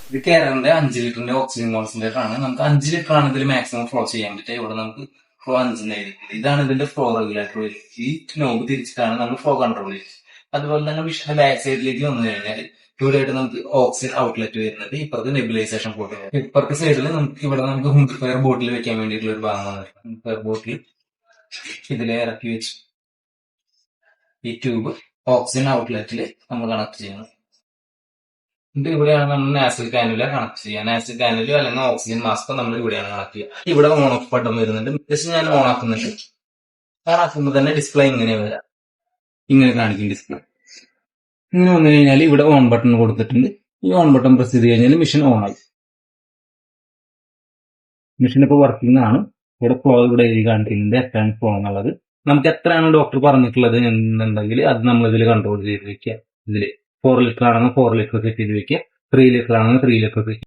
ഇത് കേരളത്തിന്റെ 5 ലിറ്ററിന്റെ ഓക്സിജൻ കോൺസെൻട്രേറ്റർ ആണ്. നമുക്ക് 5 ലിറ്റർ ആണ് ഇതിൽ മാക്സിമം ഫ്ലോ ചെയ്യാൻ പറ്റുക. ഇവിടെ നമുക്ക് ഫ്ലോ 5 ഇതാണ് ഇതിന്റെ ഫ്ലോ റെഗുലേറ്റർ. ഈ നോബ് തിരിച്ചിട്ടാണ് നമ്മൾ ഫ്ലോ കൺട്രോൾ ചെയ്യുന്നത്. അതുപോലെ തന്നെ മിഷന്റെ ബാക്ക് സൈഡിലേക്ക് വന്നു കഴിഞ്ഞാൽ ഇവിടെ ആയിട്ട് നമുക്ക് ഓക്സിജൻ ഔട്ട്ലെറ്റ് വരുന്നുണ്ട്. ഇപ്പുറത്ത് നെബുലൈസേഷൻ പോർട്ട്. ഇപ്പുറത്തെ സൈഡിൽ നമുക്ക് ഹുംഫയർ ബോട്ടിൽ വെക്കാൻ വേണ്ടിയിട്ടുള്ള ഒരു ഭാഗം വന്നിട്ടുണ്ട്. ഹുംഫയർ ബോട്ടിൽ ഇതിലെ ഇറക്കി വെച്ച് ഈ ട്യൂബ് ഓക്സിജൻ ഔട്ട്ലെറ്റിൽ നമ്മൾ കണക്ട് ചെയ്യണം. ഇത് ഇവിടെയാണ് നമ്മൾ നാസൽ കാനുല കണക്ട് ചെയ്യുക. നാസൽ കാനുല അല്ലെങ്കിൽ ഓക്സിജൻ മാസ്ക് നമ്മൾ ഇവിടെയാണ് കണക്ട് ചെയ്യുക. ഇവിടെ ഓൺ ഓഫ് ബട്ടൺ വരുന്നുണ്ട്. ജസ്റ്റ് ഞാൻ ഓൺ ആക്കുന്നുണ്ട്. ഓൺ ആക്കുമ്പോൾ തന്നെ ഡിസ്പ്ലേ ഇങ്ങനെ വരാം. ഇങ്ങനെ കാണിക്കും ഡിസ്പ്ലേ. ഇങ്ങനെ വന്നു കഴിഞ്ഞാൽ ഇവിടെ ഓൺ ബട്ടൺ കൊടുത്തിട്ടുണ്ട്. ഈ ഓൺ ബട്ടൺ പ്രസ് ചെയ്ത് കഴിഞ്ഞാൽ മെഷീൻ ഓൺ ആയി. മെഷീൻ ഇപ്പോൾ വർക്കിംഗ് ആണ്. ഇവിടെ ഫ്ലോ ഇവിടെ എഴുതി കാണിക്കുന്നുണ്ട് എത്രയാണ് ഫ്ലോ എന്നുള്ളത്. നമുക്ക് എത്രയാണ് ഡോക്ടർ പറഞ്ഞിട്ടുള്ളത് എന്നുണ്ടെങ്കിൽ അത് നമ്മൾ ഇതിൽ കൺട്രോൾ ചെയ്ത് വെക്കുക. ഇതിൽ 4 ലിറ്റർ ആണെങ്കിൽ 4 ലിറ്റർ സെറ്റ് ചെയ്ത് വെക്കുക. 3 ലിറ്റർ ആണെങ്കിൽ 3 ലിറ്റർ സെറ്റ്